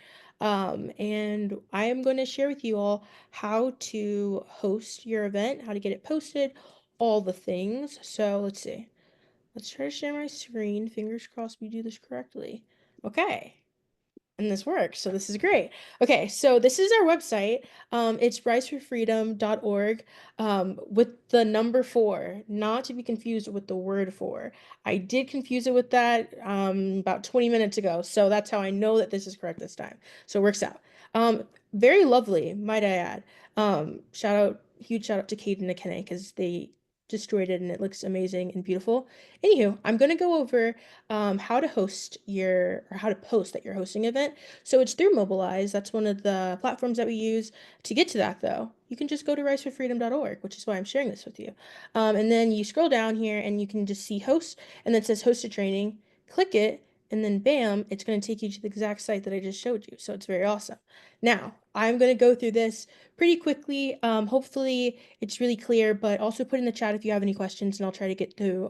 Speaker 1: And I am going to share with you all how to host your event, how to get it posted, all the things. So let's see. Let's try to share my screen. Fingers crossed we do this correctly. Okay. And this works, so this is great. Okay, so this is our website. It's riseforfreedom.org, with the number 4, not to be confused with the word for. I did confuse it with that about 20 minutes ago, so that's how I know that this is correct this time. So it works out. Very lovely, might I add. Huge shout out to Kate and McKinney because they destroyed it and it looks amazing and beautiful. Anywho, I'm gonna go over how to host how to post that you're hosting an event. So it's through Mobilize. That's one of the platforms that we use. To get to that though, you can just go to riseforfreedom.org, which is why I'm sharing this with you. And then you scroll down here and you can just see host, and then it says host a training. Click it, and then bam, it's going to take you to the exact site that I just showed you. So it's very awesome. Now, I'm going to go through this pretty quickly. Hopefully it's really clear, but also put in the chat if you have any questions and I'll try to get through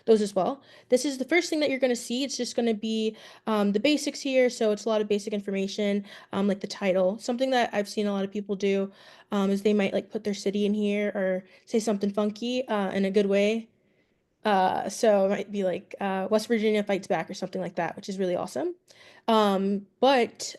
Speaker 1: those as well. This is the first thing that you're going to see. It's just going to be the basics here. So it's a lot of basic information, like the title. Something that I've seen a lot of people do is they might like put their city in here or say something funky in a good way. So it might be like West Virginia fights back or something like that, which is really awesome. But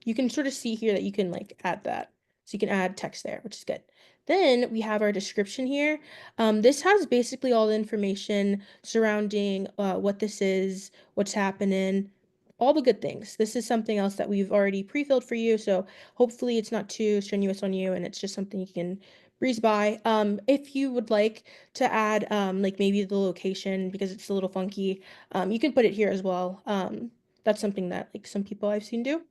Speaker 1: you can sort of see here that you can like add that. So you can add text there, which is good. Then we have our description here. This has basically all the information surrounding what this is, what's happening, all the good things. This is something else that we've already pre-filled for you, so hopefully it's not too strenuous on you and it's just something you can breeze by. If you would like to add like maybe the location because it's a little funky, you can put it here as well. That's something that like some people I've seen do.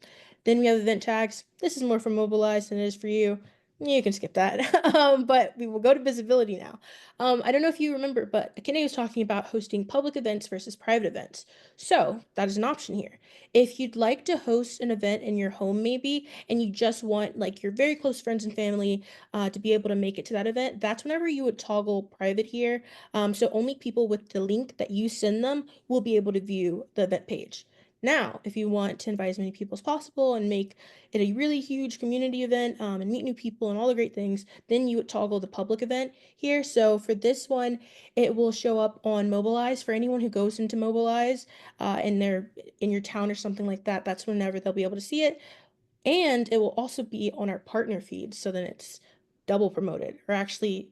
Speaker 1: Then we have event tags. This is more for Mobilize than it is for you. You can skip that. But we will go to visibility now. I don't know if you remember, but Akene was talking about hosting public events versus private events. So that is an option here. If you'd like to host an event in your home maybe, and you just want like your very close friends and family to be able to make it to that event, that's whenever you would toggle private here. So only people with the link that you send them will be able to view the event page. Now, if you want to invite as many people as possible and make it a really huge community event and meet new people and all the great things, then you would toggle the public event here. So for this one, it will show up on Mobilize for anyone who goes into Mobilize in your town or something like that. That's whenever they'll be able to see it. And it will also be on our partner feed. So then it's double promoted, or actually,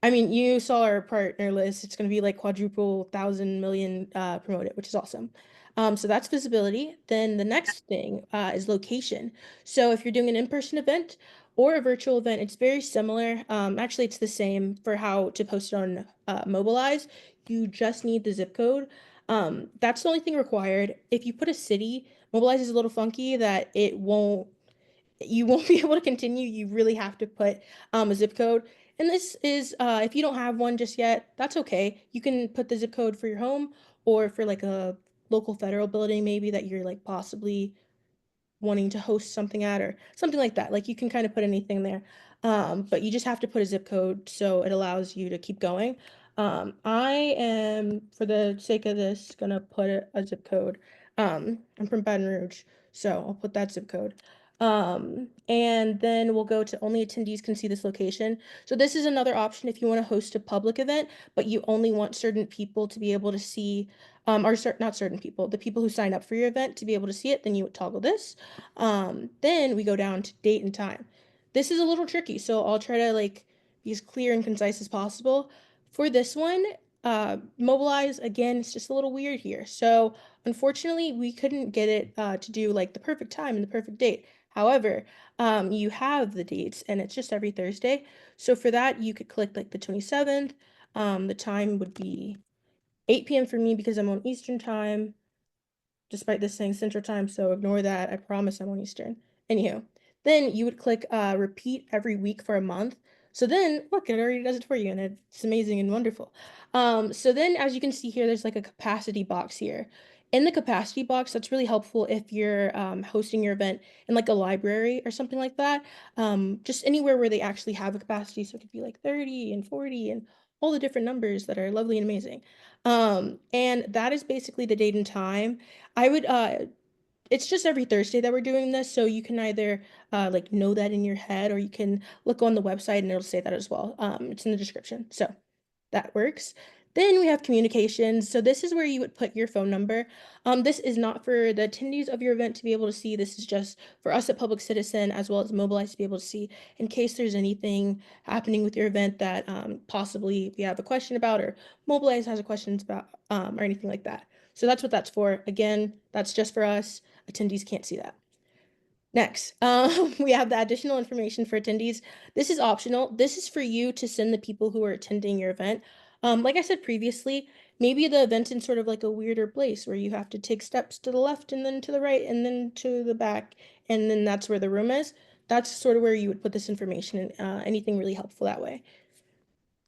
Speaker 1: I mean, you saw our partner list. It's going to be like quadruple, 1,000,000,000 promoted, which is awesome. So that's visibility. Then the next thing is location. So if you're doing an in-person event or a virtual event, it's very similar. Actually, it's the same for how to post it on Mobilize. You just need the zip code. That's the only thing required. If you put a city, Mobilize is a little funky that you won't be able to continue. You really have to put a zip code. And this is, if you don't have one just yet, that's okay. You can put the zip code for your home or for like a local federal building, maybe that you're like possibly wanting to host something at or something like that. Like you can kind of put anything there. But you just have to put a zip code so it allows you to keep going. I am, for the sake of this, gonna put a zip code. I'm from Baton Rouge, so I'll put that zip code. And then we'll go to only attendees can see this location. So this is another option if you want to host a public event, but you only want certain people to be able to see, not certain people, the people who sign up for your event to be able to see it, then you would toggle this. Then we go down to date and time. This is a little tricky, so I'll try to like be as clear and concise as possible. For this one, Mobilize, again, it's just a little weird here. So unfortunately, we couldn't get it to do like the perfect time and the perfect date. However, you have the dates and it's just every Thursday. So for that, you could click like the 27th. The time would be 8 p.m. for me because I'm on Eastern time, despite this saying Central time. So ignore that. I promise I'm on Eastern. Anyhow, then you would click repeat every week for a month. So then look, it already does it for you and it's amazing and wonderful. So then as you can see here, there's like a capacity box here. In the capacity box, that's really helpful if you're hosting your event in like a library or something like that. Just anywhere where they actually have a capacity. So it could be like 30 and 40 and all the different numbers that are lovely and amazing. And that is basically the date and time. I would it's just every Thursday that we're doing this, so you can either like know that in your head, or you can look on the website and it'll say that as well. It's in the description, so that works. Then we have communications. So this is where you would put your phone number. This is not for the attendees of your event to be able to see. This is just for us at Public Citizen as well as Mobilize to be able to see in case there's anything happening with your event that possibly we have a question about, or Mobilize has a questions about, or anything like that. So that's what that's for. Again, that's just for us. Attendees can't see that. Next, we have the additional information for attendees. This is optional. This is for you to send the people who are attending your event. Like I said previously, maybe the event's in sort of like a weirder place where you have to take steps to the left and then to the right and then to the back, and then that's where the room is. That's sort of where you would put this information and anything really helpful that way.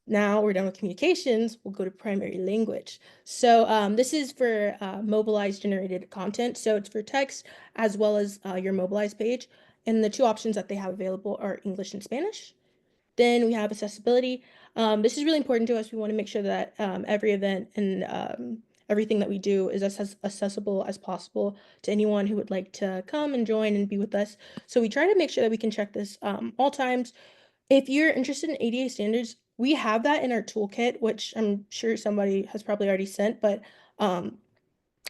Speaker 1: Now we're done with communications, we'll go to primary language. So this is for Mobilize generated content. So it's for text as well as your Mobilize page. And the two options that they have available are English and Spanish. Then we have accessibility. This is really important to us. We want to make sure that every event and everything that we do is as accessible as possible to anyone who would like to come and join and be with us. So we try to make sure that we can check this all times. If you're interested in ADA standards, we have that in our toolkit, which I'm sure somebody has probably already sent, but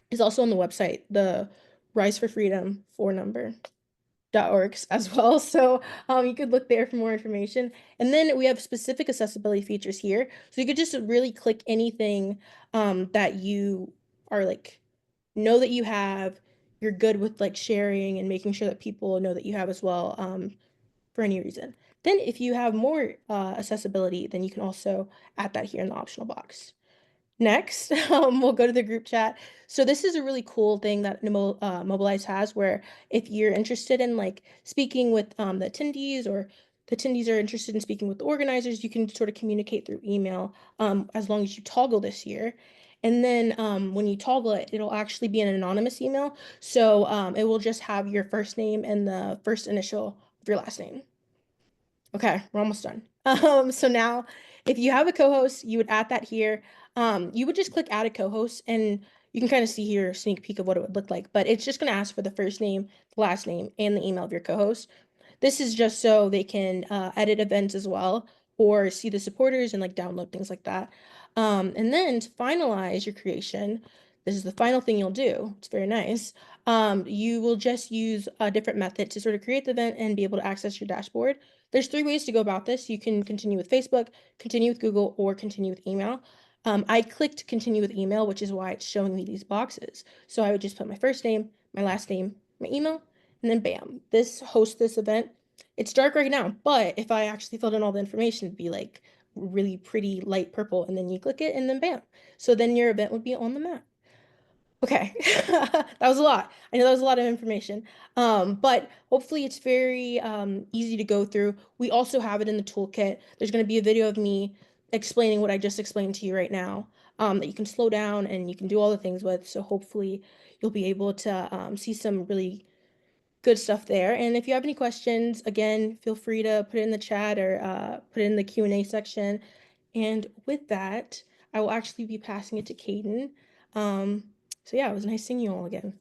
Speaker 1: is also on the website, the Rise for Freedom 4number.org as well. So you could look there for more information. And then we have specific accessibility features here. So you could just really click anything that you are like, know that you have, you're good with like sharing and making sure that people know that you have as well. For any reason. Then if you have more accessibility, then you can also add that here in the optional box. Next, we'll go to the group chat. So this is a really cool thing that Mobilize has, where if you're interested in like speaking with the attendees, or the attendees are interested in speaking with the organizers, you can sort of communicate through email as long as you toggle this here. And then when you toggle it, it'll actually be an anonymous email. So it will just have your first name and the first initial of your last name. Okay, we're almost done. So now if you have a co-host, you would add that here. You would just click add a co-host, and you can kind of see here a sneak peek of what it would look like, but it's just going to ask for the first name, the last name, and the email of your co-host. This is just so they can edit events as well, or see the supporters and like download things like that. And then to finalize your creation, this is the final thing you'll do. It's very nice. You will just use a different method to sort of create the event and be able to access your dashboard. There's 3 ways to go about this. You can continue with Facebook, continue with Google, or continue with email. I clicked continue with email, which is why it's showing me these boxes. So I would just put my first name, my last name, my email, and then bam, this hosts this event. It's dark right now, but if I actually filled in all the information, it'd be like really pretty light purple, and then you click it and then bam. So then your event would be on the map. Okay, that was a lot. I know that was a lot of information, but hopefully it's very easy to go through. We also have it in the toolkit. There's going to be a video of me explaining what I just explained to you right now, that you can slow down and you can do all the things with. So hopefully you'll be able to see some really good stuff there. And if you have any questions, again, feel free to put it in the chat or put it in the Q&A section. And with that, I will actually be passing it to Caden. So yeah, it was nice seeing you all again.